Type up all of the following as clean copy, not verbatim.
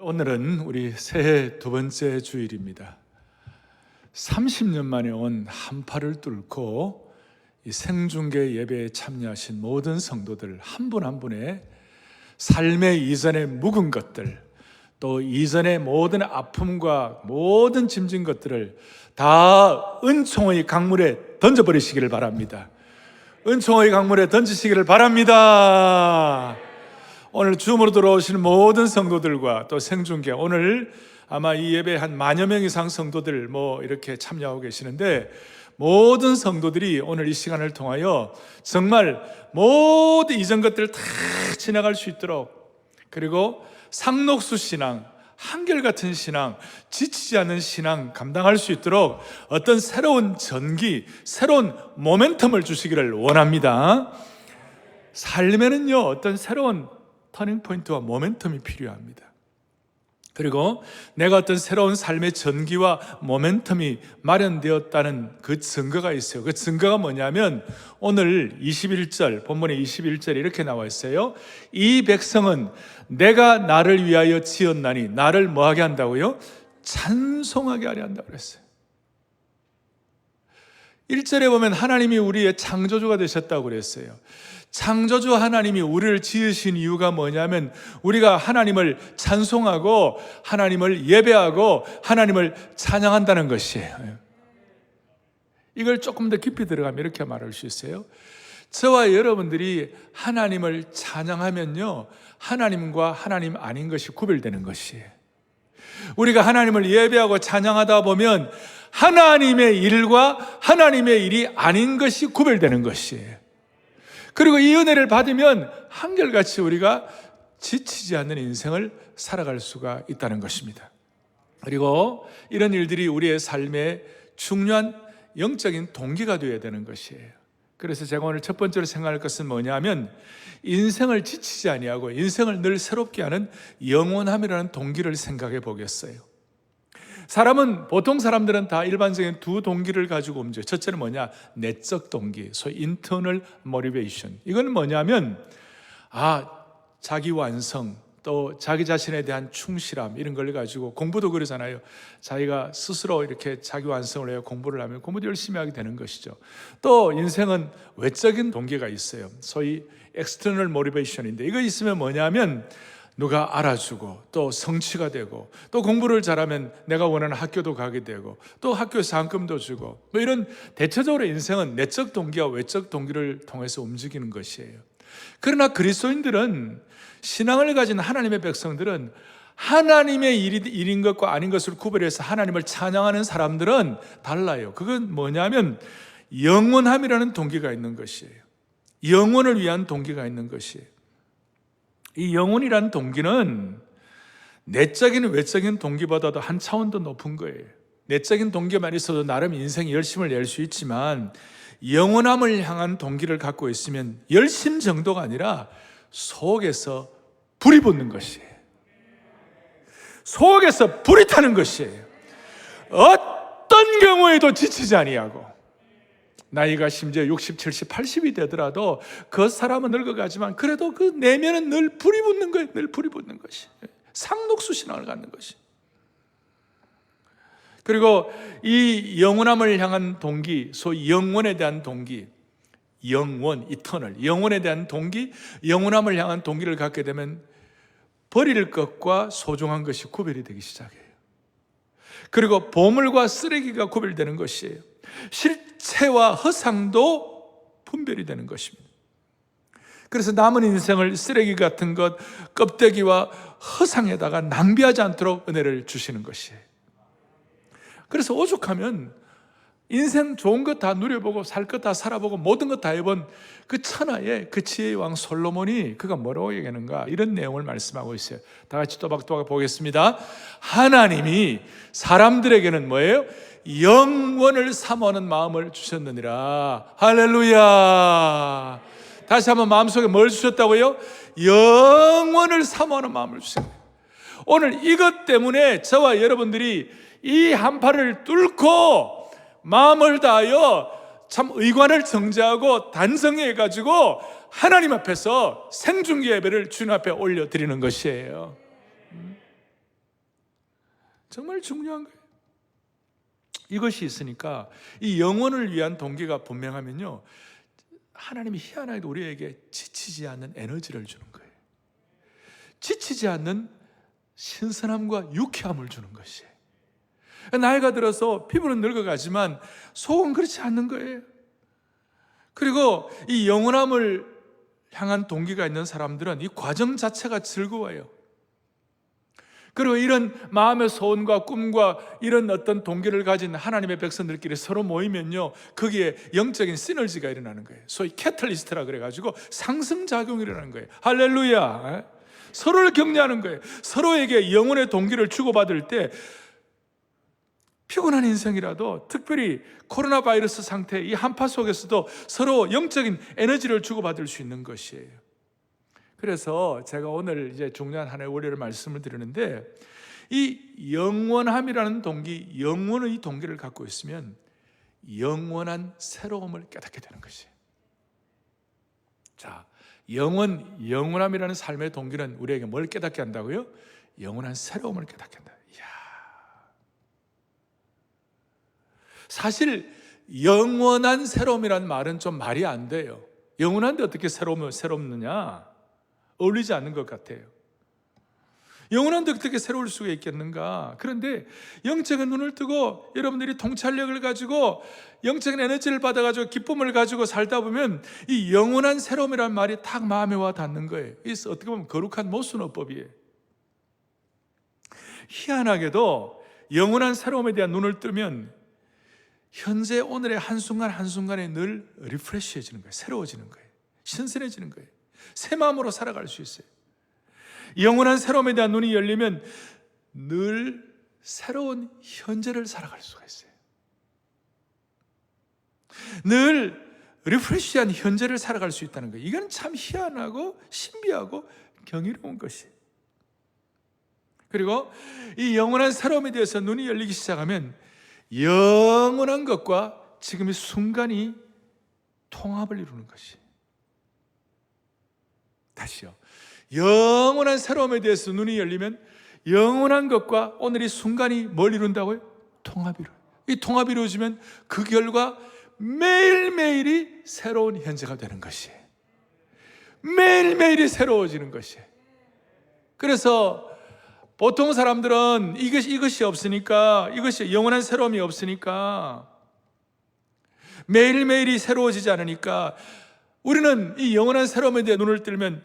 오늘은 우리 새해 두 번째 주일입니다. 30년 만에 온 한파를 뚫고 이 생중계 예배에 참여하신 모든 성도들 한 분 한 분의 삶의 이전의 묵은 것들, 또 이전의 모든 아픔과 모든 짐진 것들을 다 은총의 강물에 던져버리시기를 바랍니다. 은총의 강물에 던지시기를 바랍니다. 오늘 줌으로 들어오시는 모든 성도들과 또 생중계, 오늘 아마 이 예배에 한 10,000여 명 이상 성도들 이렇게 참여하고 계시는데, 모든 성도들이 오늘 이 시간을 통하여 정말 모든 이전 것들을 다 지나갈 수 있도록, 그리고 상록수 신앙, 한결같은 신앙, 지치지 않는 신앙 감당할 수 있도록 어떤 새로운 전기, 새로운 모멘텀을 주시기를 원합니다. 삶에는요, 어떤 새로운 터닝 포인트와 모멘텀이 필요합니다. 그리고 내가 어떤 새로운 삶의 전기와 모멘텀이 마련되었다는 그 증거가 있어요. 그 증거가 뭐냐면 오늘 21절, 본문의 21절에 이렇게 나와 있어요. 이 백성은 내가 나를 위하여 지었나니, 나를 뭐하게 한다고요? 찬송하게 하려 한다고 그랬어요. 1절에 보면 하나님이 우리의 창조주가 되셨다고 그랬어요. 창조주 하나님이 우리를 지으신 이유가 뭐냐면 우리가 하나님을 찬송하고 하나님을 예배하고 하나님을 찬양한다는 것이에요. 이걸 조금 더 깊이 들어가면 이렇게 말할 수 있어요. 저와 여러분들이 하나님을 찬양하면요, 하나님과 하나님 아닌 것이 구별되는 것이에요. 우리가 하나님을 예배하고 찬양하다 보면 하나님의 일과 하나님의 일이 아닌 것이 구별되는 것이에요. 그리고 이 은혜를 받으면 한결같이 우리가 지치지 않는 인생을 살아갈 수가 있다는 것입니다. 그리고 이런 일들이 우리의 삶에 중요한 영적인 동기가 되어야 되는 것이에요. 그래서 제가 오늘 첫 번째로 생각할 것은 뭐냐면, 인생을 지치지 아니하고 인생을 늘 새롭게 하는 영원함이라는 동기를 생각해 보겠어요. 보통 사람들은 다 일반적인 두 동기를 가지고 움직여요. 첫째는 뭐냐? 내적 동기, 소위 internal motivation. 이건 뭐냐면 자기 완성, 또 자기 자신에 대한 충실함, 이런 걸 가지고 공부도 그러잖아요. 자기가 스스로 이렇게 자기 완성을 해야 공부를 하면 공부도 열심히 하게 되는 것이죠. 또 인생은 외적인 동기가 있어요. 소위 external motivation인데, 이거 있으면 뭐냐면 누가 알아주고 또 성취가 되고 또 공부를 잘하면 내가 원하는 학교도 가게 되고 또 학교에서 상금도 주고, 이런 대체적으로 인생은 내적 동기와 외적 동기를 통해서 움직이는 것이에요. 그러나 그리스도인들은, 신앙을 가진 하나님의 백성들은 하나님의 일인 것과 아닌 것을 구별해서 하나님을 찬양하는 사람들은 달라요. 그건 뭐냐면 영원함이라는 동기가 있는 것이에요. 영원을 위한 동기가 있는 것이에요. 이 영혼이라는 동기는 내적인 외적인 동기보다도 한 차원 더 높은 거예요. 내적인 동기만 있어도 나름 인생에 열심을 낼 수 있지만, 영원함을 향한 동기를 갖고 있으면 열심 정도가 아니라 속에서 불이 붙는 것이에요. 속에서 불이 타는 것이에요. 어떤 경우에도 지치지 아니하고, 나이가 심지어 60, 70, 80이 되더라도 그 사람은 늙어가지만 그래도 그 내면은 늘 불이 붙는 거예요. 늘 불이 붙는 것이. 상록수 신앙을 갖는 것이. 그리고 이 영원함을 향한 동기, 소위 영원에 대한 동기, 영원, 이터널, 영원에 대한 동기, 영원함을 향한 동기를 갖게 되면 버릴 것과 소중한 것이 구별이 되기 시작해요. 그리고 보물과 쓰레기가 구별되는 것이에요. 실체와 허상도 분별이 되는 것입니다. 그래서 남은 인생을 쓰레기 같은 것, 껍데기와 허상에다가 낭비하지 않도록 은혜를 주시는 것이에요. 그래서 오죽하면 인생 좋은 것 다 누려보고 살 것 다 살아보고 모든 것 다 해본 그 천하의 그 지혜의 왕 솔로몬이 그가 뭐라고 얘기하는가, 이런 내용을 말씀하고 있어요. 다 같이 또박또박 보겠습니다. 하나님이 사람들에게는 뭐예요? 영원을 사모하는 마음을 주셨느니라. 할렐루야. 다시 한번 마음속에 뭘 주셨다고요? 영원을 사모하는 마음을 주셨어요. 오늘 이것 때문에 저와 여러분들이 이 한파를 뚫고 마음을 다하여 참 의관을 정제하고 단성해가지고 하나님 앞에서 생중계 예배를 주님 앞에 올려드리는 것이에요. 정말 중요한 거예요. 이것이 있으니까 이 영혼을 위한 동기가 분명하면요, 하나님이 희한하게도 우리에게 지치지 않는 에너지를 주는 거예요. 지치지 않는 신선함과 유쾌함을 주는 것이에요. 나이가 들어서 피부는 늙어가지만 속은 그렇지 않는 거예요. 그리고 이 영원함을 향한 동기가 있는 사람들은 이 과정 자체가 즐거워요. 그리고 이런 마음의 소원과 꿈과 이런 어떤 동기를 가진 하나님의 백성들끼리 서로 모이면요, 거기에 영적인 시너지가 일어나는 거예요. 소위 캐탈리스트라 그래가지고 상승작용이 일어나는 거예요. 할렐루야. 서로를 격려하는 거예요. 서로에게 영혼의 동기를 주고받을 때 피곤한 인생이라도, 특별히 코로나 바이러스 상태 이 한파 속에서도 서로 영적인 에너지를 주고받을 수 있는 것이에요. 그래서 제가 오늘 이제 중요한 하나의 원리를 말씀을 드리는데, 이 영원함이라는 동기, 영원의 동기를 갖고 있으면 영원한 새로움을 깨닫게 되는 것이에요. 자, 영원함이라는 삶의 동기는 우리에게 뭘 깨닫게 한다고요? 영원한 새로움을 깨닫게 한다. 이야. 사실 영원한 새로움이라는 말은 좀 말이 안 돼요. 영원한데 어떻게 새롭느냐? 어울리지 않는 것 같아요. 영원한데 어떻게 새로울 수가 있겠는가? 그런데 영적인 눈을 뜨고 여러분들이 통찰력을 가지고 영적인 에너지를 받아가지고 기쁨을 가지고 살다 보면 이 영원한 새로움이라는 말이 딱 마음에 와 닿는 거예요. 이게 어떻게 보면 거룩한 모순어법이에요. 희한하게도 영원한 새로움에 대한 눈을 뜨면 현재 오늘의 한순간 한순간에 늘 리프레시해지는 거예요. 새로워지는 거예요. 신선해지는 거예요. 새 마음으로 살아갈 수 있어요. 영원한 새로움에 대한 눈이 열리면 늘 새로운 현재를 살아갈 수가 있어요. 늘 리프레시한 현재를 살아갈 수 있다는 거예요. 이건 참 희한하고 신비하고 경이로운 것이에요. 그리고 이 영원한 새로움에 대해서 눈이 열리기 시작하면 영원한 것과 지금의 순간이 통합을 이루는 것이에요. 다시요. 영원한 새로움에 대해서 눈이 열리면 영원한 것과 오늘의 순간이 뭘 이룬다고요? 통합이 이루어요. 이 통합이 이루어지면 그 결과 매일매일이 새로운 현재가 되는 것이에요. 매일매일이 새로워지는 것이에요. 그래서 보통 사람들은 이것이 없으니까, 이것이 영원한 새로움이 없으니까, 매일매일이 새로워지지 않으니까 우리는 이 영원한 새로움에 대해 눈을 뜨면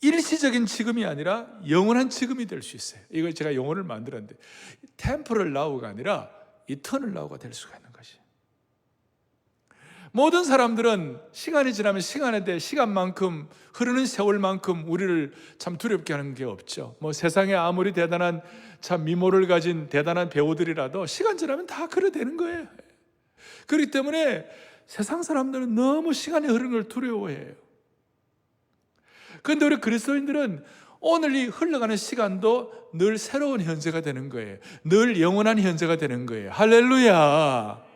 일시적인 지금이 아니라 영원한 지금이 될 수 있어요. 이걸 제가 용어를 만들었는데, 템포럴 나우가 아니라 이터널 나우가 될 수가 있는 것이. 모든 사람들은 시간이 지나면 시간에 대해 시간만큼, 흐르는 세월만큼 우리를 참 두렵게 하는 게 없죠. 뭐 세상에 아무리 대단한 참 미모를 가진 대단한 배우들이라도 시간 지나면 다 그래 되는 거예요. 그렇기 때문에 세상 사람들은 너무 시간이 흐르는 걸 두려워해요. 그런데 우리 그리스도인들은 오늘 이 흘러가는 시간도 늘 새로운 현재가 되는 거예요. 늘 영원한 현재가 되는 거예요. 할렐루야.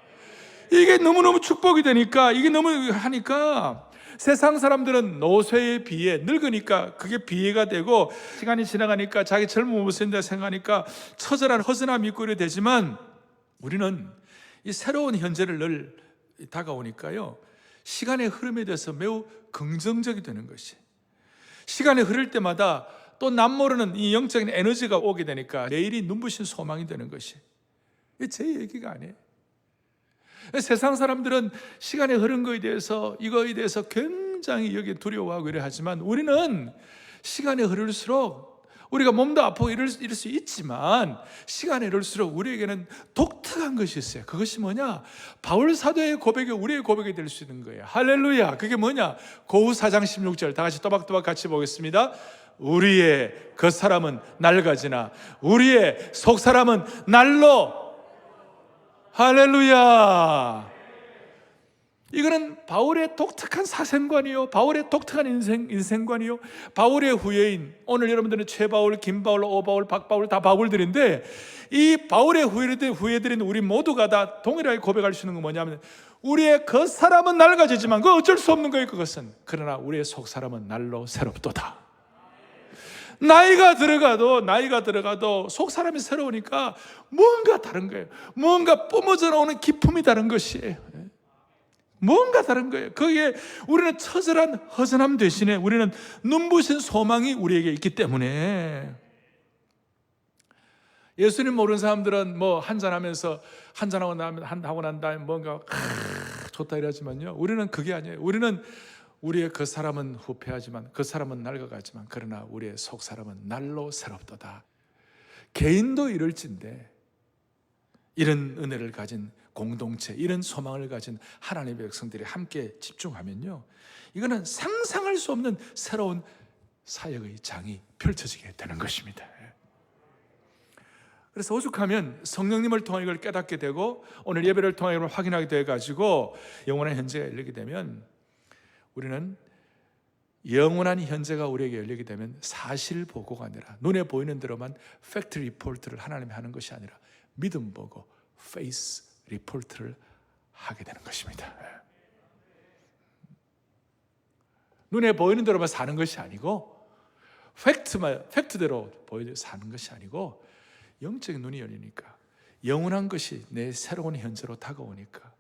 이게 너무너무 축복이 되니까, 이게 너무 하니까 세상 사람들은 노쇠에 비해, 늙으니까 그게 비해가 되고, 시간이 지나가니까 자기 젊은 모습을 생각하니까 처절한 허전함이 있고 이래 되지만, 우리는 이 새로운 현재를 늘 다가오니까요, 시간의 흐름에 대해서 매우 긍정적이 되는 것이. 시간이 흐를 때마다 또 남모르는 이 영적인 에너지가 오게 되니까 내일이 눈부신 소망이 되는 것이. 이게 제 얘기가 아니에요. 세상 사람들은 시간이 흐른 거에 대해서, 이거에 대해서 굉장히 여기 두려워하고 이래 하지만, 우리는 시간이 흐를수록 우리가 몸도 아프고 이럴 수 있지만, 시간이 흐를수록 우리에게는 독특한 것이 있어요. 그것이 뭐냐? 바울 사도의 고백이 우리의 고백이 될 수 있는 거예요. 할렐루야. 그게 뭐냐? 고후 4장 16절 다 같이 또박또박 같이 보겠습니다. 우리의 겉사람은 낡아지나 우리의 속사람은 날로. 할렐루야. 이거는 바울의 독특한 사생관이요, 바울의 독특한 인생관이요, 바울의 후예인, 오늘 여러분들은 최바울, 김바울, 오바울, 박바울 다 바울들인데, 이 바울의 후예들인 우리 모두가 다 동일하게 고백할 수 있는 건 뭐냐면, 우리의 겉사람은 낡아지지만 그거 어쩔 수 없는 거예요. 그것은. 그러나 우리의 속사람은 날로 새롭도다. 나이가 들어가도 속 사람이 새로우니까 뭔가 다른 거예요. 뭔가 뿜어져 나오는 기품이 다른 것이에요. 뭔가 다른 거예요. 거기에 우리는 처절한 허전함 대신에 우리는 눈부신 소망이 우리에게 있기 때문에, 예수님 모르는 사람들은 뭐 한잔하면서 한잔하고 난 다음에 뭔가 좋다 이러지만요, 우리는 그게 아니에요. 우리는 우리의 그 사람은 후패하지만 그 사람은 낡아가지만 그러나 우리의 속 사람은 날로 새롭도다. 개인도 이럴진데 이런 은혜를 가진 공동체, 이런 소망을 가진 하나님의 백성들이 함께 집중하면요, 이거는 상상할 수 없는 새로운 사역의 장이 펼쳐지게 되는 것입니다. 그래서 오죽하면 성령님을 통해 이걸 깨닫게 되고 오늘 예배를 통해 이걸 확인하게 돼가지고 영원한 현재가 열리게 되면, 우리는 영원한 현재가 우리에게 열리게 되면 사실 보고가 아니라 눈에 보이는 대로만 팩트 리포트를 하나님이 하는 것이 아니라 믿음 보고 페이스 리포트를 하게 되는 것입니다. 눈에 보이는 대로만 사는 것이 아니고 팩트대로 보여 사는 것이 아니고 영적인 눈이 열리니까 영원한 것이 내 새로운 현재로 다가오니까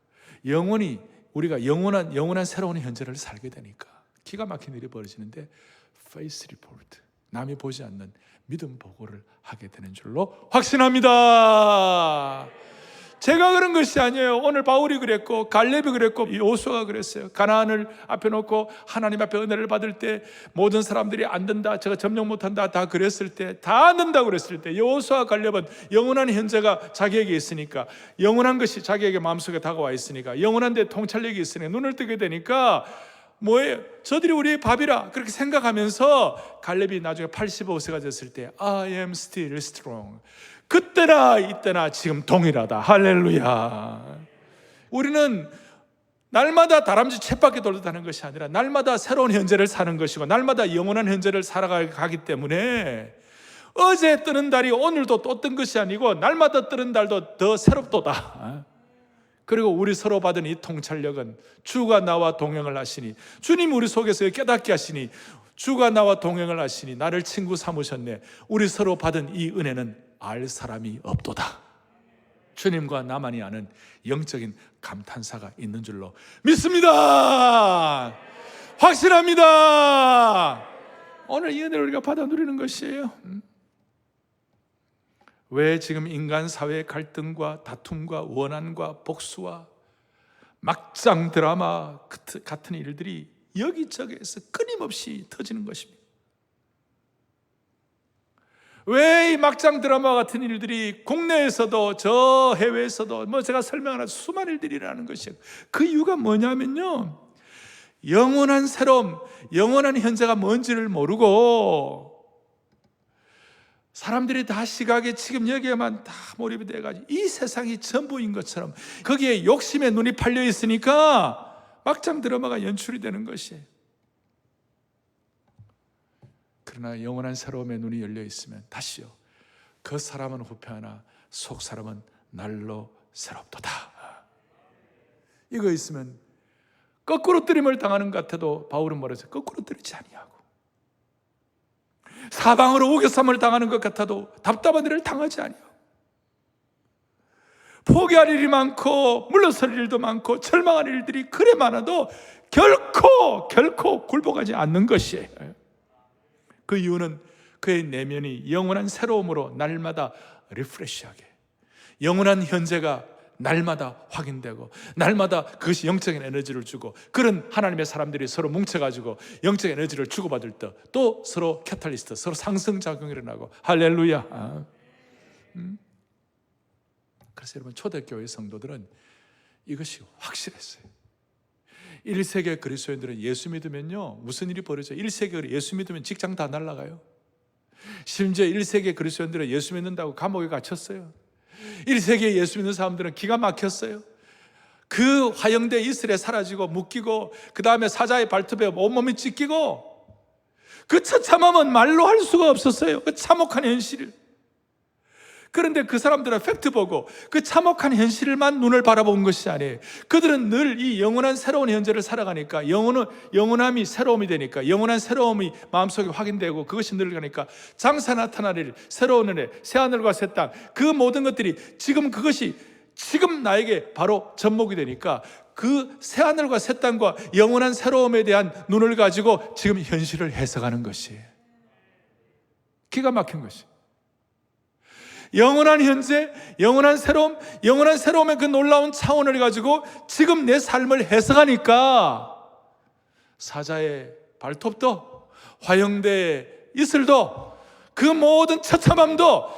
우리가 영원한 새로운 현재를 살게 되니까 기가 막힌 일이 벌어지는데, 페이스 리포트, 남이 보지 않는 믿음 보고를 하게 되는 줄로 확신합니다. 제가 그런 것이 아니에요. 오늘 바울이 그랬고 갈렙이 그랬고 여호수아가 그랬어요. 가나안을 앞에 놓고 하나님 앞에 은혜를 받을 때 모든 사람들이 안 된다, 제가 점령 못한다 다 그랬을 때, 다 안 된다고 그랬을 때 여호수아 갈렙은 영원한 현재가 자기에게 있으니까, 영원한 것이 자기에게 마음속에 다가와 있으니까, 영원한 데 통찰력이 있으니까 눈을 뜨게 되니까 뭐예요? 저들이 우리의 밥이라 그렇게 생각하면서 갈렙이 나중에 85세가 됐을 때 I am still strong, 그때나 이때나 지금 동일하다. 할렐루야. 우리는 날마다 다람쥐 쳇바퀴 돌다는 것이 아니라 날마다 새로운 현재를 사는 것이고 날마다 영원한 현재를 살아가기 때문에 어제 뜨는 달이 오늘도 또 뜬 것이 아니고 날마다 뜨는 달도 더 새롭도다. 그리고 우리 서로 받은 이 통찰력은 주가 나와 동행을 하시니, 주님 우리 속에서 깨닫게 하시니, 주가 나와 동행을 하시니 나를 친구 삼으셨네. 우리 서로 받은 이 은혜는 알 사람이 없도다. 주님과 나만이 아는 영적인 감탄사가 있는 줄로 믿습니다. 확신합니다. 오늘 이 은혜를 우리가 받아 누리는 것이에요. 왜 지금 인간 사회의 갈등과 다툼과 원한과 복수와 막장 드라마 같은 일들이 여기저기에서 끊임없이 터지는 것입니다. 왜 이 막장 드라마 같은 일들이 국내에서도 저 해외에서도 뭐 제가 설명하는 수많은 일들이라는 것이에요. 그 이유가 뭐냐면요, 영원한 새로움, 영원한 현재가 뭔지를 모르고 사람들이 다 시각에 지금 여기에만 다 몰입이 돼가지고 이 세상이 전부인 것처럼 거기에 욕심에 눈이 팔려 있으니까 막장 드라마가 연출이 되는 것이에요. 그러나 영원한 새로움에 눈이 열려 있으면 다시요, 그 사람은 후패하나 속 사람은 날로 새롭도다. 이거 있으면 거꾸로 뜨림을 당하는 것 같아도 바울은 뭐라서 거꾸로 뜨리지 아니하고, 사방으로 우겨쌈을 당하는 것 같아도 답답한 일을 당하지 아니하고, 포기할 일이 많고 물러설 일도 많고 절망할 일들이 그래 많아도 결코 굴복하지 않는 것이에요. 그 이유는 그의 내면이 영원한 새로움으로 날마다 리프레시하게, 영원한 현재가 날마다 확인되고 날마다 그것이 영적인 에너지를 주고, 그런 하나님의 사람들이 서로 뭉쳐가지고 영적인 에너지를 주고받을 때 또 서로 캐탈리스트, 서로 상승작용이 일어나고. 할렐루야. 그래서 여러분, 초대교회 성도들은 이것이 확실했어요. 1세기 그리스도인들은 예수 믿으면요 무슨 일이 벌어져요? 1세기 예수 믿으면 직장 다 날아가요. 심지어 1세기 그리스도인들은 예수 믿는다고 감옥에 갇혔어요. 1세기에 예수 믿는 사람들은 기가 막혔어요. 그 화형대 이슬에 사라지고 묶이고 그 다음에 사자의 발톱에 온몸이 찢기고, 그 처참함은 말로 할 수가 없었어요. 그 참혹한 현실을. 그런데 그 사람들은 팩트 보고 그 참혹한 현실만 눈을 바라본 것이 아니에요. 그들은 늘 이 영원한 새로운 현재를 살아가니까 영원함이 새로움이 되니까 영원한 새로움이 마음속에 확인되고 그것이 늘어가니까 장차 나타날 새로운 은혜, 새하늘과 새 땅, 그 모든 것들이 그것이 지금 나에게 바로 접목이 되니까 그 새하늘과 새 땅과 영원한 새로움에 대한 눈을 가지고 지금 현실을 해석하는 것이에요. 기가 막힌 것이. 영원한 현재, 영원한 새로움의 그 놀라운 차원을 가지고 지금 내 삶을 해석하니까 사자의 발톱도 화영대의 이슬도 그 모든 처참함도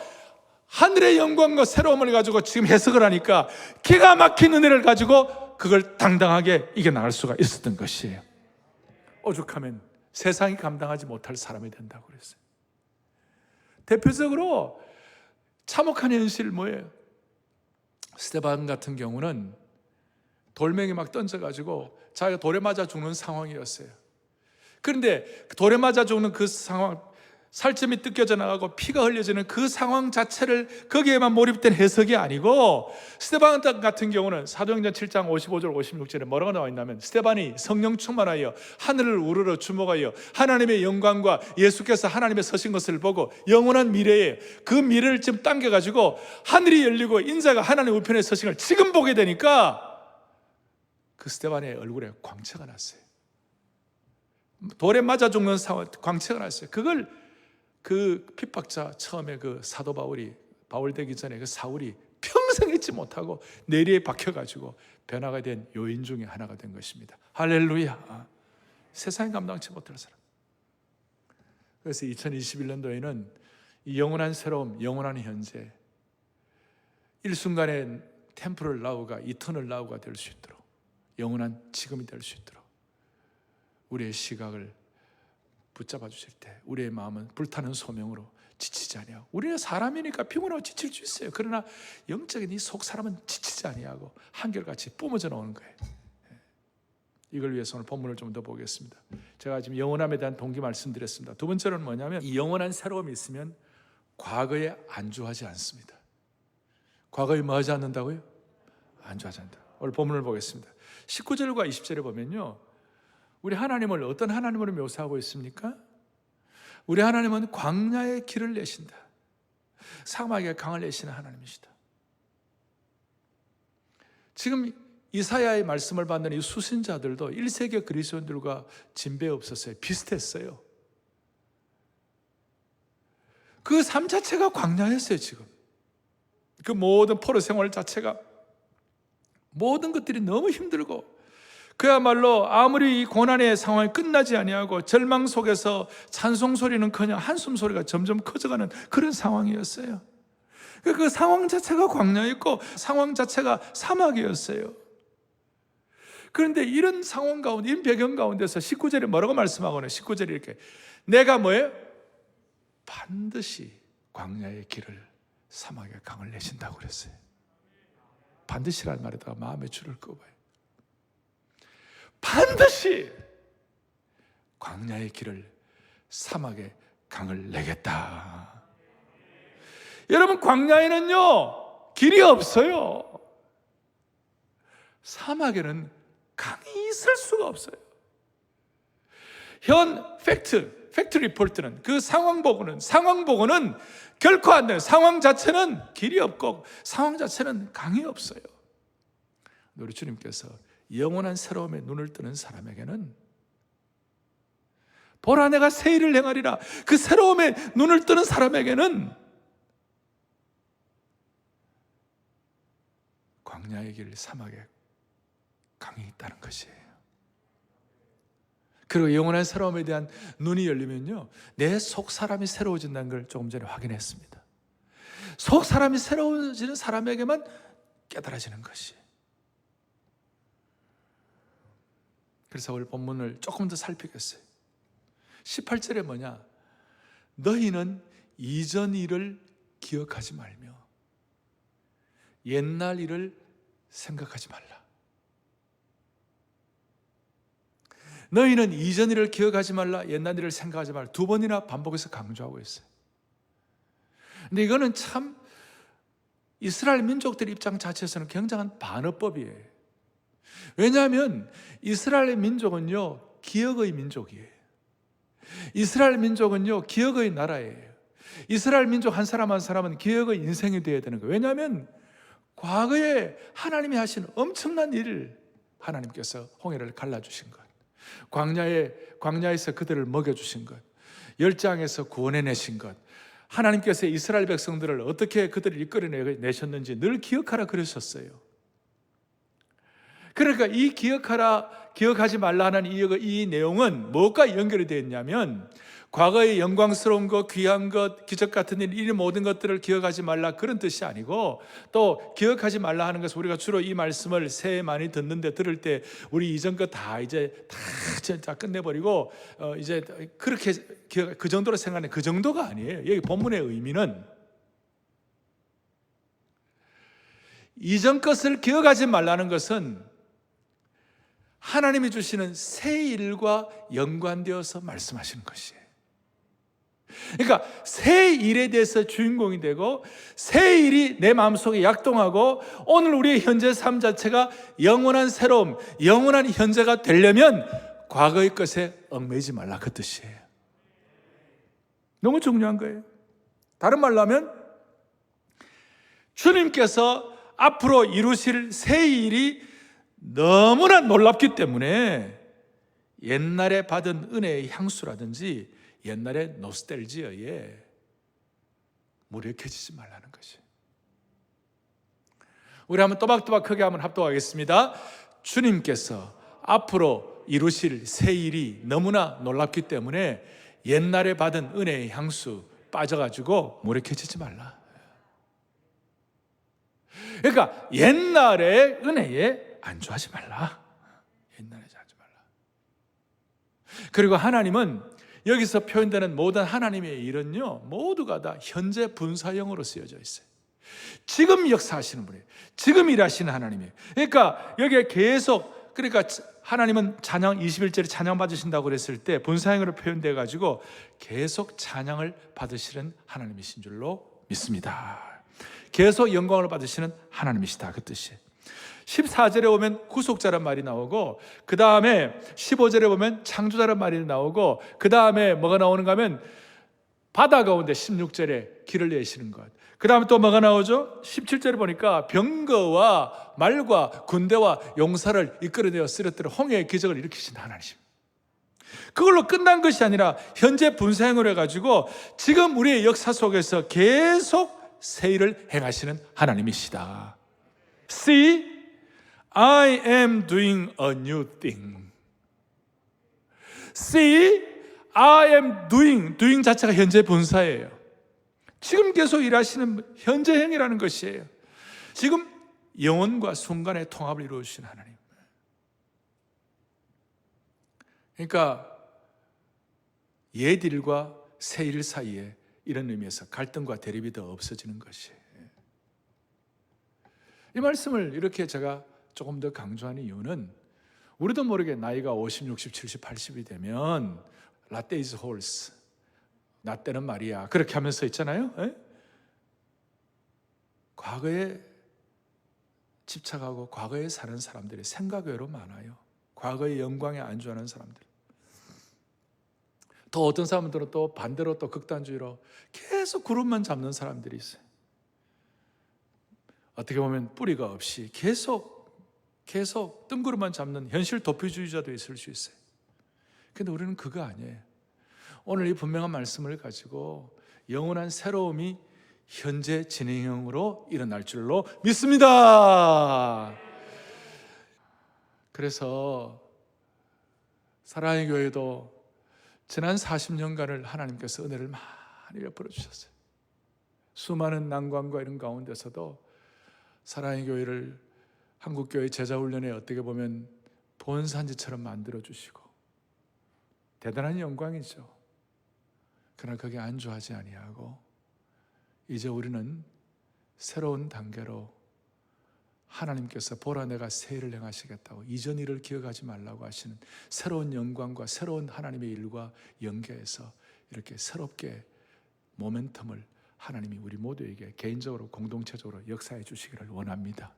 하늘의 영광과 새로움을 가지고 지금 해석을 하니까 기가 막힌 은혜를 가지고 그걸 당당하게 이겨나갈 수가 있었던 것이에요. 오죽하면 세상이 감당하지 못할 사람이 된다고 그랬어요. 대표적으로 참혹한 현실 뭐예요? 스데반 같은 경우는 돌멩이 막 던져가지고 자기가 돌에 맞아 죽는 상황이었어요. 그런데 돌에 맞아 죽는 그 상황, 살점이 뜯겨져 나가고 피가 흘려지는 그 상황 자체를 거기에만 몰입된 해석이 아니고, 스데반 같은 경우는 사도행전 7장 55절 56절에 뭐라고 나와 있냐면, 스데반이 성령 충만하여 하늘을 우러러 주목하여 하나님의 영광과 예수께서 하나님의 서신 것을 보고 영원한 미래에 그 미래를 지금 당겨가지고 하늘이 열리고 인자가 하나님 우편에 서신 걸 지금 보게 되니까 그 스데반의 얼굴에 광채가 났어요. 돌에 맞아 죽는 상황, 광채가 났어요. 그걸 그 핍박자, 처음에 그 사도 바울 되기 전에 그 사울이 평생 잊지 못하고 내리에 박혀가지고 변화가 된 요인 중에 하나가 된 것입니다. 할렐루야. 세상에 감당치 못할 사람. 그래서 2021년도에는 이 영원한 새로움, 영원한 현재, 일순간의 템포럴 나우가 이터널 나우가 될 수 있도록, 영원한 지금이 될 수 있도록 우리의 시각을 붙잡아 주실 때 우리의 마음은 불타는 소명으로 지치지 아니하고, 우리는 사람이니까 피곤하고 지칠 수 있어요. 그러나 영적인 이 속 사람은 지치지 아니하고 한결같이 뿜어져 나오는 거예요. 이걸 위해서 오늘 본문을 좀 더 보겠습니다. 제가 지금 영원함에 대한 동기 말씀드렸습니다. 두 번째로는 뭐냐면, 이 영원한 새로움이 있으면 과거에 안주하지 않습니다. 과거에 뭐 하지 않는다고요? 안주하지 않는다. 오늘 본문을 보겠습니다. 19절과 20절에 보면요, 우리 하나님을 어떤 하나님으로 묘사하고 있습니까? 우리 하나님은 광야의 길을 내신다. 사막의 강을 내시는 하나님이시다. 지금 이사야의 말씀을 받는 이 수신자들도 1세기 그리스도인들과 진배 없었어요. 비슷했어요. 그 삶 자체가 광야였어요. 지금 그 모든 포로 생활 자체가, 모든 것들이 너무 힘들고, 그야말로 아무리 이 고난의 상황이 끝나지 아니하고 절망 속에서 찬송 소리는커녕 한숨 소리가 점점 커져가는 그런 상황이었어요. 그 상황 자체가 광야였고 상황 자체가 사막이었어요. 그런데 이런 상황 가운데, 이런 배경 가운데서 19절에 뭐라고 말씀하거든요. 19절에 이렇게, 내가 뭐예요? 반드시 광야의 길을, 사막의 강을 내신다고 그랬어요. 반드시라는 말에다가 마음의 줄을 끄어봐요. 반드시 광야의 길을, 사막의 강을 내겠다. 여러분, 광야에는요 길이 없어요. 사막에는 강이 있을 수가 없어요. 현 팩트 리포트는, 그 상황 보고는 결코 안 돼요. 상황 자체는 길이 없고 상황 자체는 강이 없어요. 우리 주님께서 영원한 새로움에 눈을 뜨는 사람에게는, 보라 내가 새 일을 행하리라, 그 새로움에 눈을 뜨는 사람에게는 광야의 길, 사막에 강이 있다는 것이에요. 그리고 영원한 새로움에 대한 눈이 열리면요, 내 속 사람이 새로워진다는 걸 조금 전에 확인했습니다. 속 사람이 새로워지는 사람에게만 깨달아지는 것이. 그래서 오늘 본문을 조금 더 살피겠어요. 18절에 뭐냐? 너희는 이전 일을 기억하지 말며 옛날 일을 생각하지 말라. 너희는 이전 일을 기억하지 말라, 옛날 일을 생각하지 말라. 두 번이나 반복해서 강조하고 있어요. 근데 이거는 참 이스라엘 민족들 입장 자체에서는 굉장한 반어법이에요. 왜냐하면 이스라엘 민족은요, 기억의 민족이에요. 이스라엘 민족은요, 기억의 나라예요. 이스라엘 민족 한 사람 한 사람은 기억의 인생이 되어야 되는 거예요. 왜냐하면 과거에 하나님이 하신 엄청난 일을 하나님께서 홍해를 갈라주신 것, 광야에서 그들을 먹여주신 것, 열장에서 구원해내신 것, 하나님께서 이스라엘 백성들을 어떻게 그들을 이끌어내셨는지 늘 기억하라 그러셨어요. 그러니까 이 기억하지 말라 하는 이 내용은 무엇과 연결이 되어 있냐면, 과거의 영광스러운 것, 귀한 것, 기적 같은 일, 이 모든 것들을 기억하지 말라 그런 뜻이 아니고, 또 기억하지 말라 하는 것은 우리가 주로 이 말씀을 새해 많이 듣는데 들을 때 우리 이전 것 다 진짜 끝내버리고 이제 그렇게 그 정도로 생각하는 그 정도가 아니에요. 여기 본문의 의미는 이전 것을 기억하지 말라는 것은 하나님이 주시는 새 일과 연관되어서 말씀하시는 것이에요. 그러니까 새 일에 대해서 주인공이 되고 새 일이 내 마음속에 약동하고 오늘 우리의 현재 삶 자체가 영원한 새로움, 영원한 현재가 되려면 과거의 것에 얽매이지 말라 그 뜻이에요. 너무 중요한 거예요. 다른 말로 하면 주님께서 앞으로 이루실 새 일이 너무나 놀랍기 때문에 옛날에 받은 은혜의 향수라든지 옛날의 노스텔지어에 무력해지지 말라는 것이. 우리 한번 또박또박 크게 한번 합독하겠습니다. 주님께서 앞으로 이루실 새 일이 너무나 놀랍기 때문에 옛날에 받은 은혜의 향수 빠져가지고 무력해지지 말라. 그러니까 옛날의 은혜에 안주하지 말라. 옛날에 하지 말라. 그리고 하나님은 여기서 표현되는 모든 하나님의 일은요, 모두가 다 현재 분사형으로 쓰여져 있어요. 지금 역사하시는 분이에요. 지금 일하시는 하나님이에요. 그러니까 여기에 계속, 그러니까 하나님은 찬양 21절에 찬양 받으신다고 그랬을 때 분사형으로 표현되어 가지고 계속 찬양을 받으시는 하나님이신 줄로 믿습니다. 계속 영광을 받으시는 하나님이시다 그 뜻이에요. 14절에 보면 구속자란 말이 나오고, 그 다음에 15절에 보면 창조자란 말이 나오고, 그 다음에 뭐가 나오는가 하면 바다 가운데 16절에 길을 내시는 것, 그 다음에 또 뭐가 나오죠? 17절에 보니까 병거와 말과 군대와 용사를 이끌어내어 쓰러뜨려 홍해의 기적을 일으키신 하나님. 그걸로 끝난 것이 아니라 현재 분사형으로 해가지고 지금 우리의 역사 속에서 계속 새 일을 행하시는 하나님이시다. See, I am doing a new thing. See, I am doing 자체가 현재 분사예요. 지금 계속 일하시는 현재형이라는 것이에요. 지금 영혼과 순간의 통합을 이루어주신 하나님. 그러니까 옛 일과 새 일 사이에 이런 의미에서 갈등과 대립이 더 없어지는 것이에요. 이 말씀을 이렇게 제가 조금 더 강조하는 이유는 우리도 모르게 나이가 50, 60, 70, 80이 되면 라떼 is horse, 나 때는 말이야, 그렇게 하면서 있잖아요. 에? 과거에 집착하고 과거에 사는 사람들이 생각 외로 많아요. 과거의 영광에 안주하는 사람들. 또 어떤 사람들은 또 반대로 또 극단주의로 계속 그룹만 잡는 사람들이 있어요. 어떻게 보면 뿌리가 없이 계속 뜬구름만 잡는 현실 도피주의자도 있을 수 있어요. 근데 우리는 그거 아니에요. 오늘 이 분명한 말씀을 가지고 영원한 새로움이 현재 진행형으로 일어날 줄로 믿습니다. 그래서 사랑의 교회도 지난 40년간을 하나님께서 은혜를 많이 베풀어 주셨어요. 수많은 난관과 이런 가운데서도 사랑의 교회를 한국교회 제자훈련에 어떻게 보면 본산지처럼 만들어주시고 대단한 영광이죠. 그러나 거기에 안주하지 아니하고 이제 우리는 새로운 단계로 하나님께서 보라 내가 새 일을 행하시겠다고, 이전 일을 기억하지 말라고 하시는 새로운 영광과 새로운 하나님의 일과 연계해서 이렇게 새롭게 모멘텀을 하나님이 우리 모두에게 개인적으로 공동체적으로 역사해 주시기를 원합니다.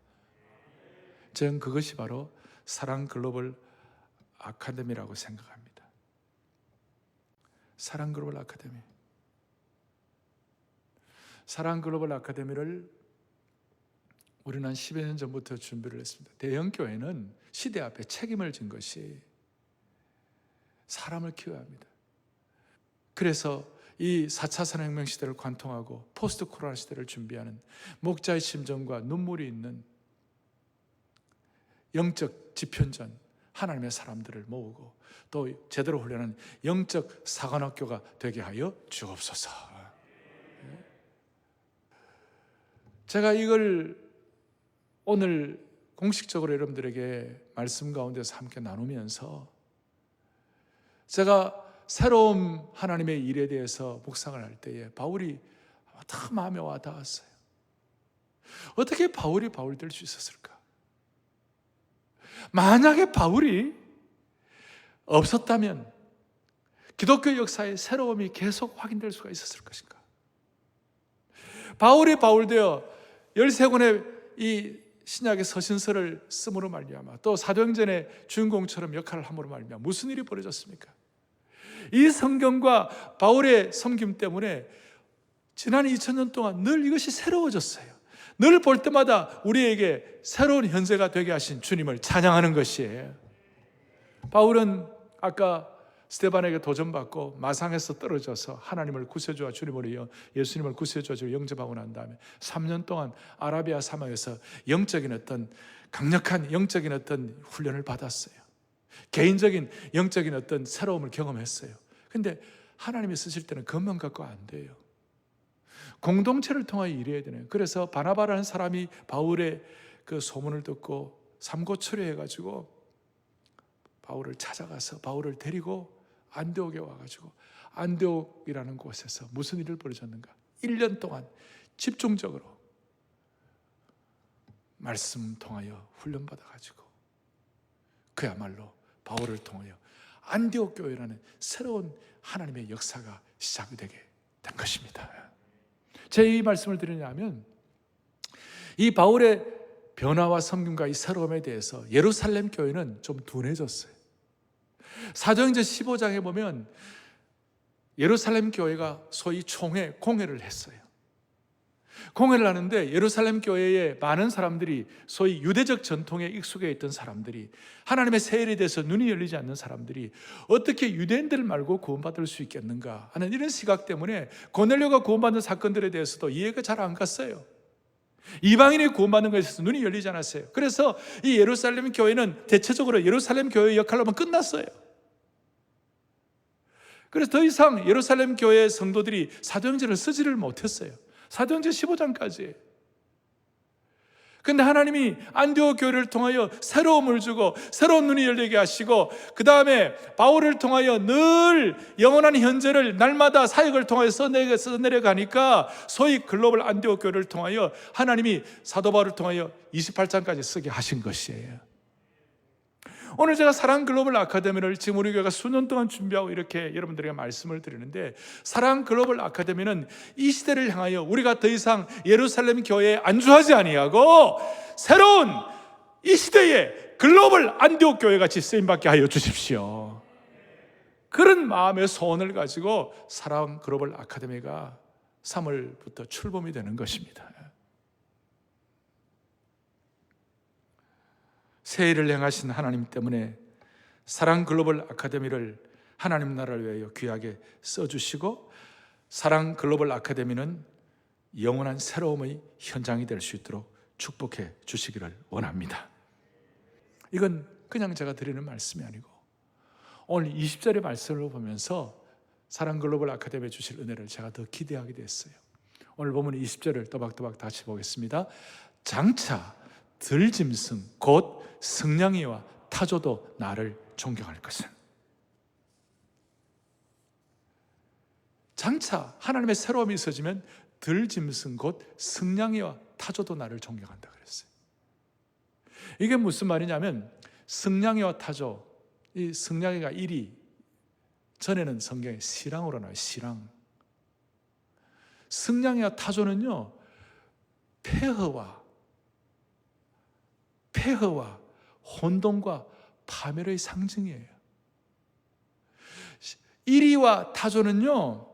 저는 그것이 바로 사랑 글로벌 아카데미라고 생각합니다. 사랑 글로벌 아카데미. 사랑 글로벌 아카데미를 우리는 한 10여 년 전부터 준비를 했습니다. 대형교회는 시대 앞에 책임을 진 것이 사람을 키워야 합니다. 그래서 이 4차 산업혁명 시대를 관통하고 포스트 코로나 시대를 준비하는 목자의 심정과 눈물이 있는 영적 지편전 하나님의 사람들을 모으고 또 제대로 훈련한 영적 사관학교가 되게 하여 주옵소서. 제가 이걸 오늘 공식적으로 여러분들에게 말씀 가운데서 함께 나누면서 제가 새로운 하나님의 일에 대해서 묵상을 할 때에 바울이 다 마음에 와 닿았어요. 어떻게 바울이 바울 될 수 있었을까? 만약에 바울이 없었다면 기독교 역사의 새로움이 계속 확인될 수가 있었을 것인가? 바울이 바울되어 13권의 이 신약의 서신서를 쓰므로 말미암아 또 사도행전의 주인공처럼 역할을 함으로 말미암아 무슨 일이 벌어졌습니까? 이 성경과 바울의 섬김 때문에 지난 2000년 동안 늘 이것이 새로워졌어요. 늘 볼 때마다 우리에게 새로운 현세가 되게 하신 주님을 찬양하는 것이에요. 바울은 아까 스데반에게 도전받고 마상에서 떨어져서 하나님을 구세주와 주님으로 예수님을 구세주와 주로 영접하고 난 다음에 3년 동안 아라비아 사막에서 영적인 어떤 강력한 영적인 어떤 훈련을 받았어요. 개인적인 영적인 어떤 새로움을 경험했어요. 근데 하나님이 쓰실 때는 그것만 갖고 안 돼요. 공동체를 통하여 일해야 되네요. 그래서 바나바라는 사람이 바울의 그 소문을 듣고 삼고초려해가지고 바울을 찾아가서 바울을 데리고 안디옥에 와가지고 안디옥이라는 곳에서 무슨 일을 벌어졌는가? 1년 동안 집중적으로 말씀 통하여 훈련받아가지고 그야말로 바울을 통하여 안디옥 교회라는 새로운 하나님의 역사가 시작이 되게 된 것입니다. 제가 이 말씀을 드리냐면 이 바울의 변화와 섬김과 이 새로움에 대해서 예루살렘 교회는 좀 둔해졌어요. 사도행전 15장에 보면 예루살렘 교회가 소위 공회를 했어요. 공회를 하는데 예루살렘 교회에 많은 사람들이 소위 유대적 전통에 익숙해 있던 사람들이 하나님의 새 일에 대해서 눈이 열리지 않는 사람들이 어떻게 유대인들 말고 구원받을 수 있겠는가 하는 이런 시각 때문에 고넬료가 구원받는 사건들에 대해서도 이해가 잘 안 갔어요. 이방인이 구원받는 것에 있어서 눈이 열리지 않았어요. 그래서 이 예루살렘 교회는 대체적으로 예루살렘 교회의 역할로만 끝났어요. 그래서 더 이상 예루살렘 교회의 성도들이 사도행전을 쓰지를 못했어요. 사도행전 15장까지. 근데 하나님이 안디옥 교회를 통하여 새로움을 주고 새로운 눈이 열리게 하시고 그 다음에 바울을 통하여 늘 영원한 현재를 날마다 사역을 통하여 써내려가니까 소위 글로벌 안디옥 교회를 통하여 하나님이 사도 바울을 통하여 28장까지 쓰게 하신 것이에요. 오늘 제가 사랑 글로벌 아카데미를 지금 우리 교회가 수년 동안 준비하고 이렇게 여러분들에게 말씀을 드리는데 사랑 글로벌 아카데미는 이 시대를 향하여 우리가 더 이상 예루살렘 교회에 안주하지 아니하고 새로운 이 시대에 글로벌 안디옥 교회 같이 쓰임받게 하여 주십시오. 그런 마음의 소원을 가지고 사랑 글로벌 아카데미가 3월부터 출범이 되는 것입니다. 새 일을 행하신 하나님 때문에 사랑 글로벌 아카데미를 하나님 나라를 위하여 귀하게 써주시고 사랑 글로벌 아카데미는 영원한 새로움의 현장이 될 수 있도록 축복해 주시기를 원합니다. 이건 그냥 제가 드리는 말씀이 아니고 오늘 20절의 말씀을 보면서 사랑 글로벌 아카데미에 주실 은혜를 제가 더 기대하게 됐어요. 오늘 보면 20절을 또박또박 다시 보겠습니다. 장차 들짐승 곧 승냥이와 타조도 나를 존경할 것은. 장차 하나님의 새로움이 있어지면 들짐승 곧 승냥이와 타조도 나를 존경한다 그랬어요. 이게 무슨 말이냐면 승냥이와 타조, 이 승냥이가 일이 전에는 성경에 시랑으로 나와요. 시랑. 승냥이와 타조는요, 폐허와 혼돈과 파멸의 상징이에요. 이리와 타조는요,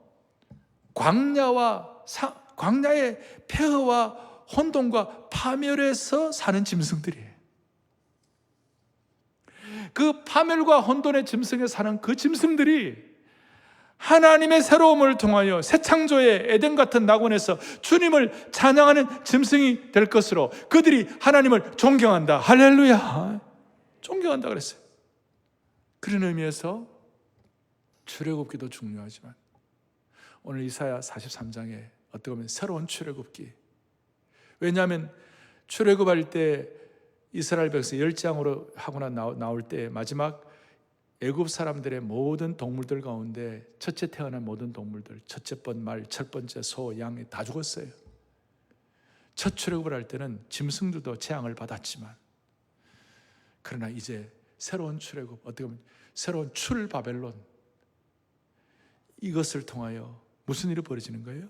광야의 폐허와 혼돈과 파멸에서 사는 짐승들이에요. 그 파멸과 혼돈의 짐승에 사는 그 짐승들이 하나님의 새로움을 통하여 새 창조의 에덴 같은 낙원에서 주님을 찬양하는 짐승이 될 것으로 그들이 하나님을 존경한다. 할렐루야. 존경한다 그랬어요. 그런 의미에서 출애굽기도 중요하지만 오늘 이사야 43장에 어떻게 보면 새로운 출애굽기. 왜냐하면 출애굽할 때 이스라엘 백성 10장으로 하거나 나올 때 마지막 애굽 사람들의 모든 동물들 가운데 첫째 태어난 모든 동물들, 첫째 번 말, 첫 번째 소, 양이 다 죽었어요. 첫 출애굽을 할 때는 짐승들도 재앙을 받았지만, 그러나 이제 새로운 출애굽, 어떻게 보면 새로운 출바벨론, 이것을 통하여 무슨 일이 벌어지는 거예요?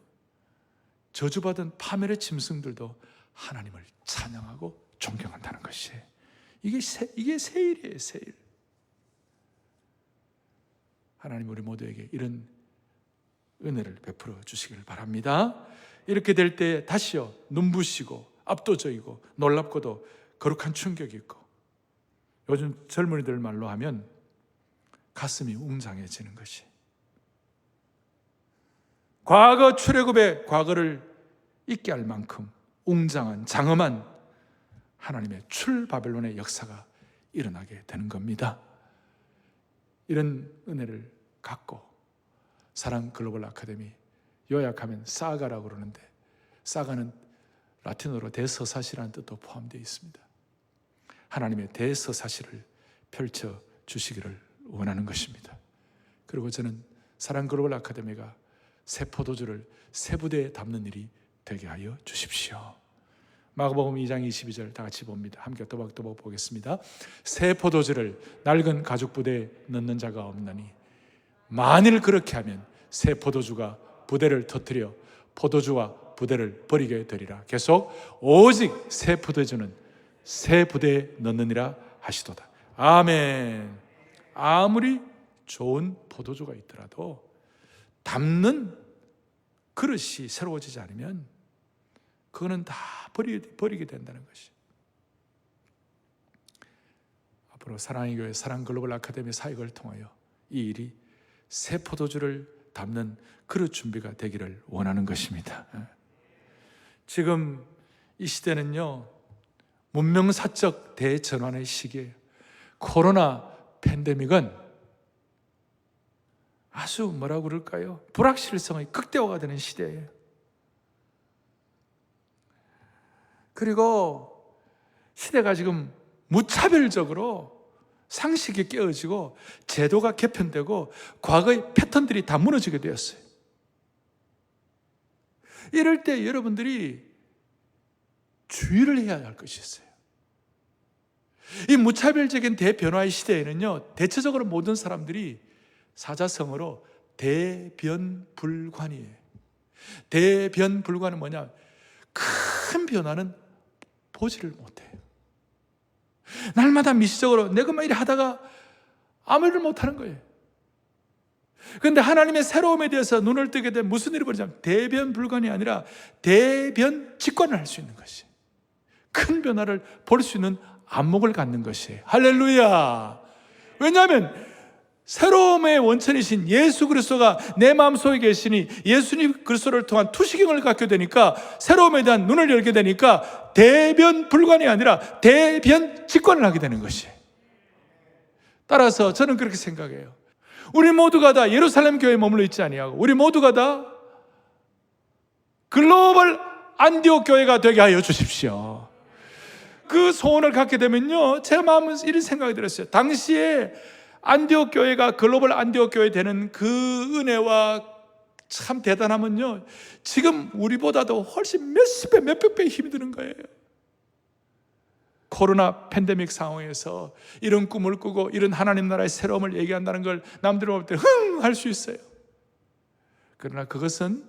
저주받은 파멸의 짐승들도 하나님을 찬양하고 존경한다는 것이, 이게 세일이에요. 세일. 하나님 우리 모두에게 이런 은혜를 베풀어 주시기를 바랍니다. 이렇게 될 때 다시요, 눈부시고 압도적이고 놀랍고도 거룩한 충격이 있고, 요즘 젊은이들 말로 하면 가슴이 웅장해지는 것이, 과거 출애굽의 과거를 잊게 할 만큼 웅장한 장엄한 하나님의 출바벨론의 역사가 일어나게 되는 겁니다. 이런 은혜를 갖고 사랑 글로벌 아카데미, 요약하면 사가라고 그러는데, 사가는 라틴어로 대서사시라는 뜻도 포함되어 있습니다. 하나님의 대서사시를 펼쳐 주시기를 원하는 것입니다. 그리고 저는 사랑 글로벌 아카데미가 새 포도주를 새 부대에 담는 일이 되게 하여 주십시오. 마가복음 2장 22절 다 같이 봅니다. 함께 또박또박 보겠습니다. 새 포도주를 낡은 가죽 부대에 넣는 자가 없나니 만일 그렇게 하면 새 포도주가 부대를 터뜨려 포도주와 부대를 버리게 되리라. 계속 오직 새 포도주는 새 부대에 넣느니라 하시도다. 아멘. 아무리 좋은 포도주가 있더라도 담는 그릇이 새로워지지 않으면 그거는 다 버리게 된다는 것이. 앞으로 사랑의 교회 사랑 글로벌 아카데미 사역을 통하여 이 일이 새 포도주를 담는 그릇 준비가 되기를 원하는 것입니다. 지금 이 시대는요, 문명사적 대전환의 시기예요. 코로나 팬데믹은 아주 뭐라고 그럴까요? 불확실성의 극대화가 되는 시대예요. 그리고 시대가 지금 무차별적으로 상식이 깨어지고 제도가 개편되고 과거의 패턴들이 다 무너지게 되었어요. 이럴 때 여러분들이 주의를 해야 할 것이 있어요. 이 무차별적인 대변화의 시대에는요, 대체적으로 모든 사람들이 사자성어로 대변불관이에요. 대변불관은 뭐냐? 큰 변화는 보지를 못해요. 날마다 미시적으로 내가 막 이래 하다가 아무 일을 못하는 거예요. 그런데 하나님의 새로움에 대해서 눈을 뜨게 되면 무슨 일이 벌어지냐면 대변불관이 아니라 대변직관을 할 수 있는 것이, 큰 변화를 볼 수 있는 안목을 갖는 것이에요. 할렐루야. 왜냐하면 새로움의 원천이신 예수 그리스도가 내 마음속에 계시니 예수님 그리스도를 통한 투시경을 갖게 되니까 새로움에 대한 눈을 열게 되니까 대변불관이 아니라 대변직관을 하게 되는 것이에요. 따라서 저는 그렇게 생각해요. 우리 모두가 다 예루살렘 교회에 머물러 있지 아니하고 우리 모두가 다 글로벌 안디옥 교회가 되게 하여 주십시오. 그 소원을 갖게 되면요, 제 마음은 이런 생각이 들었어요. 당시에 안디옥 교회가 글로벌 안디옥 교회 되는 그 은혜와 참 대단하면요, 지금 우리보다도 훨씬 몇십 배, 몇백 배 힘이 드는 거예요. 코로나 팬데믹 상황에서 이런 꿈을 꾸고 이런 하나님 나라의 새로움을 얘기한다는 걸 남들이 볼 때 흥 할 수 있어요. 그러나 그것은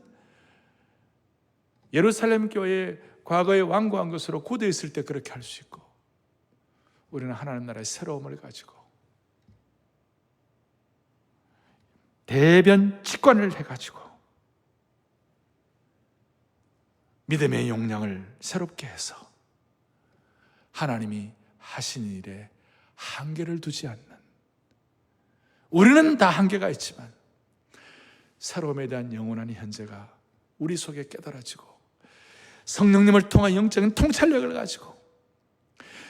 예루살렘 교회에 과거에 완고한 것으로 고대했을 때 그렇게 할 수 있고, 우리는 하나님 나라의 새로움을 가지고 대변 직관을 해가지고 믿음의 용량을 새롭게 해서 하나님이 하신 일에 한계를 두지 않는, 우리는 다 한계가 있지만 새로움에 대한 영원한 현재가 우리 속에 깨달아지고 성령님을 통한 영적인 통찰력을 가지고,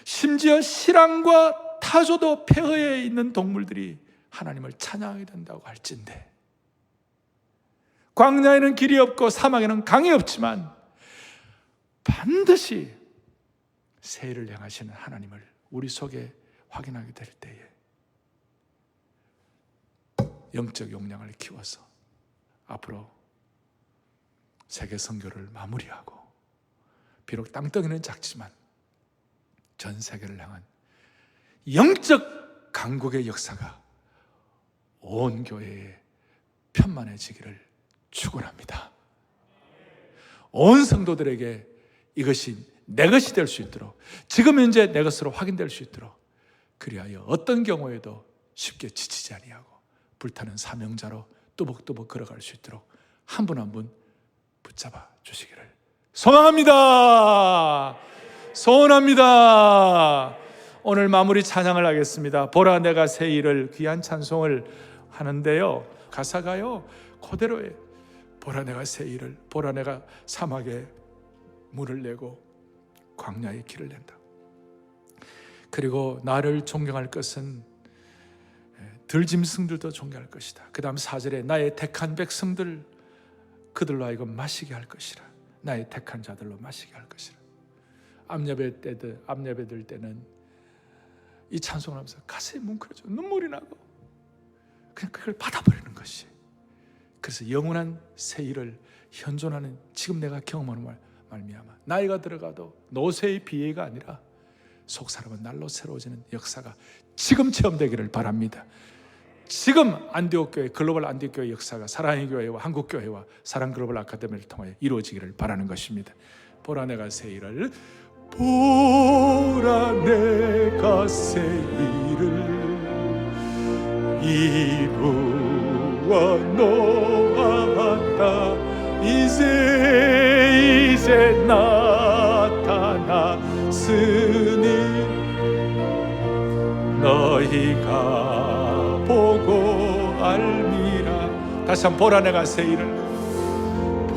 심지어 실황과 타조도 폐허에 있는 동물들이 하나님을 찬양하게 된다고 할진대, 광야에는 길이 없고 사막에는 강이 없지만 반드시 새 일을 행하시는 하나님을 우리 속에 확인하게 될 때에 영적 용량을 키워서 앞으로 세계 선교를 마무리하고, 비록 땅덩이는 작지만 전 세계를 향한 영적 강국의 역사가 온 교회에 편만해지기를 축원합니다. 온 성도들에게 이것이 내 것이 될 수 있도록, 지금 현재 내 것으로 확인될 수 있도록, 그리하여 어떤 경우에도 쉽게 지치지 아니하고 불타는 사명자로 뚜벅뚜벅 걸어갈 수 있도록 한 분 한 분 붙잡아 주시기를 소망합니다. 소원합니다. 오늘 마무리 찬양을 하겠습니다. 보라 내가 새 일을, 귀한 찬송을 하는데요, 가사가요 그대로예요. 보라 내가 새 일을, 보라 내가 사막에 물을 내고 광야에 길을 낸다. 그리고 나를 존경할 것은 들짐승들도 존경할 것이다. 그 다음 4절에 나의 택한 백성들, 그들로 하여금 마시게 할 것이라. 나의 택한 자들로 마시게 할 것이라. 암예배 들 때는 이 찬송을 하면서 가슴이 뭉클해져 눈물이 나고 그냥 그걸 받아버리는 것이, 그래서 영원한 새 일을 현존하는 지금 내가 경험하는 말미암아 나이가 들어가도 노쇠의 비애가 아니라 속사람은 날로 새로워지는 역사가 지금 체험되기를 바랍니다. 지금 안디옥 교회, 글로벌 안디옥 교회 역사가 사랑의 교회와 한국 교회와 사랑 글로벌 아카데미를 통해 이루어지기를 바라는 것입니다. 보라 내가 새 일을, 보라 내가 새 일을 이루어 놓았다. 이제 나타났으니 너희가 보고 알미라. 다시 한번 보라 내가 새 일을,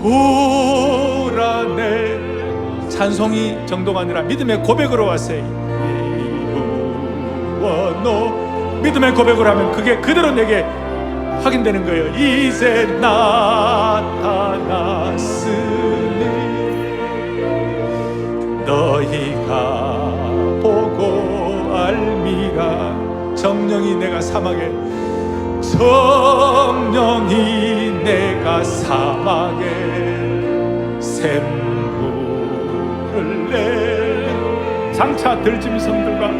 보라 내 찬송이 정도가 아니라 믿음의 고백으로 왔어요. 믿음의 고백으로 하면 그게 그대로 내게 확인되는 거예요. 이제 나타났으니 너희가 보고 알미라. 정령이 내가 사막에, 정령이 내가 사막에 샘물을 내. 장차 들짐승들과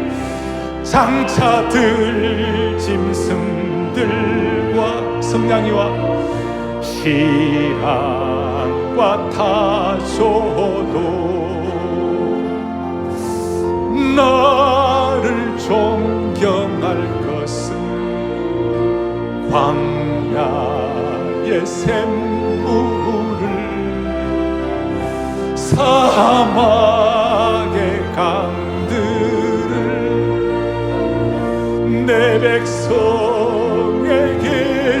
성냥이와 시랑과 타조도 나를 존경할 것은 광야의 샘물을, 사막의 강들을 내 백성에게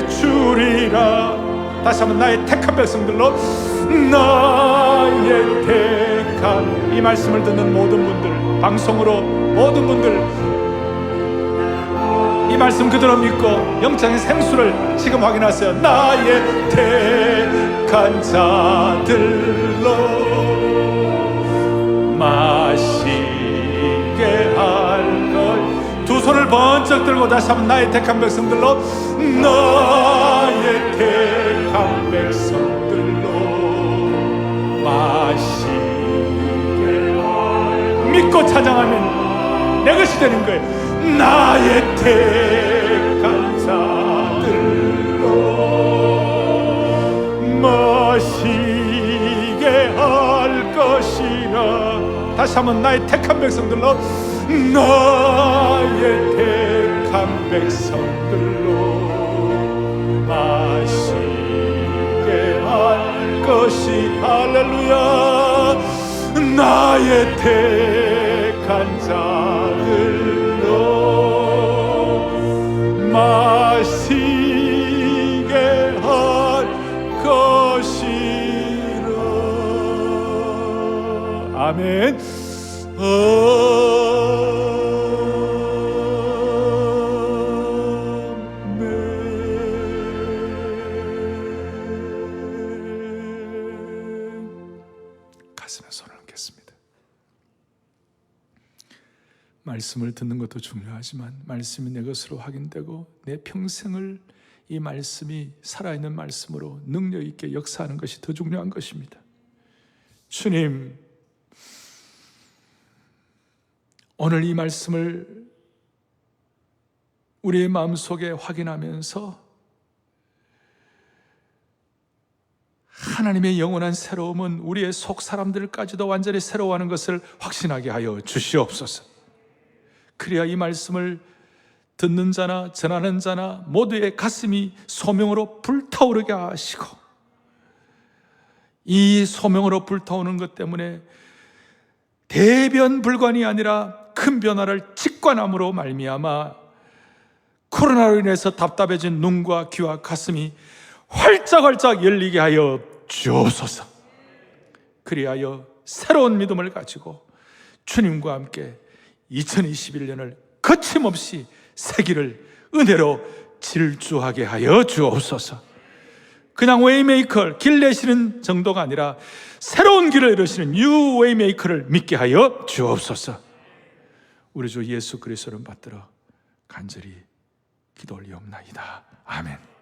주리라. 다시 한번 나의 택한 백성들로, 나의 택한, 이 말씀을 듣는 모든 분들, 방송으로 모든 분들 이 말씀 그대로 믿고 영적인 생수를 지금 확인하세요. 나의 택한 자들로 마시게 할 것. 두 손을 번쩍 들고 다시 한번 나의 택한 백성들로, 나의 택한 백성들로 마시게 할. 믿고 찬양하면 내 것이 되는 거예요. 나의 택한 자들로 마시게 할 마시리라. 다시 한번 나의 택한 백성들로, 나의 택한 백성들로 마시게 할 것이, 할렐루야. 나의 택한 자들로 마시게 할 것이라. 아멘. 가슴에 손을 얹겠습니다. 말씀을 듣는 것도 중요하지만 말씀이 내 것으로 확인되고 내 평생을 이 말씀이 살아있는 말씀으로 능력 있게 역사하는 것이 더 중요한 것입니다. 주님, 오늘 이 말씀을 우리의 마음속에 확인하면서 하나님의 영원한 새로움은 우리의 속 사람들까지도 완전히 새로워하는 것을 확신하게 하여 주시옵소서. 그래야 이 말씀을 듣는 자나 전하는 자나 모두의 가슴이 소명으로 불타오르게 하시고, 이 소명으로 불타오는 것 때문에 대변불관이 아니라 큰 변화를 직관함으로 말미암아 코로나로 인해서 답답해진 눈과 귀와 가슴이 활짝활짝 열리게 하여 주옵소서. 그리하여 새로운 믿음을 가지고 주님과 함께 2021년을 거침없이 새기를 은혜로 질주하게 하여 주옵소서. 그냥 웨이메이커, 길 내시는 정도가 아니라 새로운 길을 이루시는 뉴 웨이메이커를 믿게 하여 주옵소서. 우리 주 예수 그리스도를 받들어 간절히 기도 올리옵나이다. 아멘.